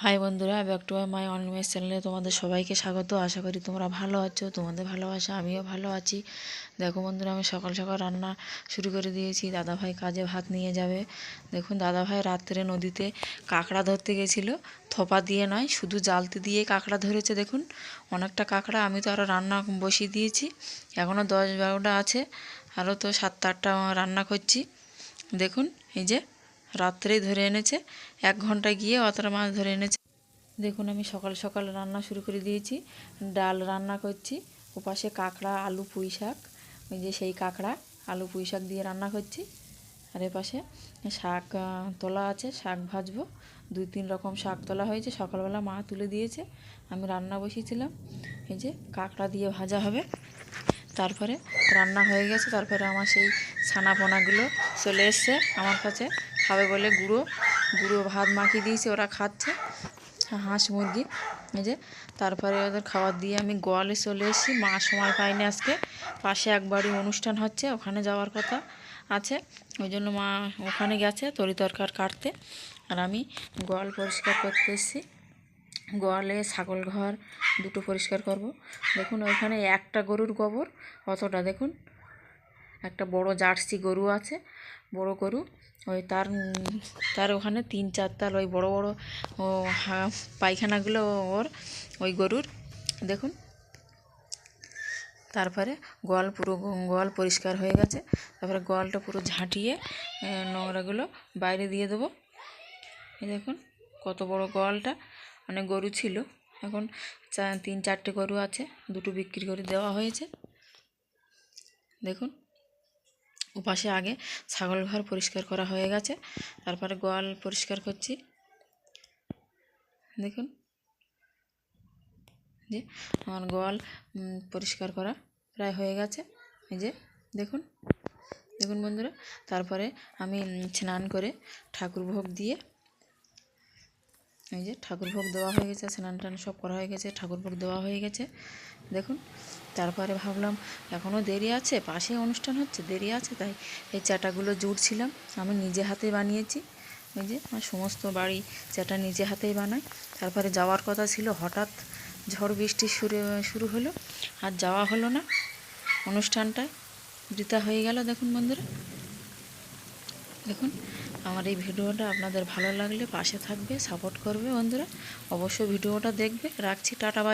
High বন্ধুরা, back to my online চ্যানেলে তোমাদের সবাইকে স্বাগত। আশা করি তোমরা ভালো আছো। তোমাদের ভালোবাসা আমিও ভালো আছি। দেখো বন্ধুরা, আমি সকাল সকাল রান্না শুরু করে দিয়েছি। দাদাভাই কাজে ভাত নিয়ে যাবে। দেখুন, দাদাভাই রাত্রে নদীতে কাঁকড়া ধরতে গেছিলো। থোপা দিয়ে নয়, শুধু জালতি দিয়ে কাঁকড়া ধরেছে। দেখুন, অনেকটা কাঁকড়া। আমি তো আরও রান্না বসিয়ে দিয়েছি, এখনও 10-12টা আছে। আরও তো 7-8টা রান্না করছি। দেখুন, এই যে রাত্রেই ধরে এনেছে, 1 ঘন্টায় গিয়ে অতটা মাছ ধরে এনেছে। দেখুন, আমি সকাল সকাল রান্না শুরু করে দিয়েছি। ডাল রান্না করছি, ওপাশে কাঁকড়া, আলু, পুঁই শাক, ওই যে সেই কাঁকড়া আলু পুঁই শাক দিয়ে রান্না করছি। আর এপাশে শাক তোলা আছে, শাক ভাজবো। 2-3 রকম শাক তোলা হয়েছে, সকালবেলা মা তুলে দিয়েছে, আমি রান্না বসিয়েছিলাম। এই যে কাঁকড়া দিয়ে ভাজা হবে। তারপরে রান্না হয়ে গেছে। তারপরে আমার সেই ছানাপোনাগুলো চলে এসছে আমার কাছে, খাবে বলে গুঁড়ো গুঁড়ো ভাত মাখিয়ে দিয়েছি, ওরা খাচ্ছে, হাঁস মুরগি। এই যে তারপরে ওদের খাবার দিয়ে আমি গোয়ালে চলে এসেছি। মা সময় পায়নি আজকে, পাশে এক বাড়ি অনুষ্ঠান হচ্ছে, ওখানে যাওয়ার কথা আছে, ওই জন্য মা ওখানে গেছে তরি তরকার কাটতে। আর আমি গোয়াল পরিষ্কার করতে এসেছি। গোয়ালে ছাগল ঘর দুটো পরিষ্কার করব। দেখুন, ওইখানে একটা গরুর গোবর অতটা। দেখুন, একটা বড় জার্সি গরু আছে, বড় গরু। ওই তার ওখানে 3-4 তাল ওই বড় বড় পায়খানাগুলো ওর, ওই গরুর। দেখুন, তারপরে গোয়াল পরিষ্কার হয়ে গেছে। তারপরে গোয়ালটা পুরো ঝাঁটিয়ে নোংরাগুলো বাইরে দিয়ে দেবো। এই দেখুন কত বড় গোয়ালটা, অনেক গরু ছিল। এখন 3-4টে গরু আছে, 2টো বিক্রি করে দেওয়া হয়েছে। দেখুন, ওপাশে আগে ছাগল ঘর পরিষ্কার করা হয়ে গেছে, তারপরে গোয়াল পরিষ্কার করছি। দেখুন, যে আমার গোয়াল পরিষ্কার করা প্রায় হয়ে গেছে। এই যে দেখুন দেখুন বন্ধুরা, তারপরে আমি স্নান করে ঠাকুর ভোগ দিয়ে, এই যে ঠাকুর ভোগ দেওয়া হয়ে গেছে, স্নান টান সব করা হয়ে গেছে, ঠাকুর ভোগ দেওয়া হয়ে গেছে। দেখুন, তারপরে ভাবলাম এখনও দেরি আছে, পাশে অনুষ্ঠান হচ্ছে, দেরি আছে, তাই এই চাটাগুলো জুড়ছিলাম। আমি নিজে হাতে বানিয়েছি। ওই যে আমার সমস্ত বাড়ি চাটা নিজে হাতেই বানাই। তারপরে যাওয়ার কথা ছিল, হঠাৎ ঝড় বৃষ্টি শুরু হলো, আর যাওয়া হলো না। অনুষ্ঠানটায় বৃথা হয়ে গেল। দেখুন বন্ধুরা, দেখুন আমার এই ভিডিওটা আপনাদের ভালো লাগলে পাশে থাকবে, সাপোর্ট করবে বন্ধুরা, অবশ্যই ভিডিওটা দেখবে। রাখছি, টাটা।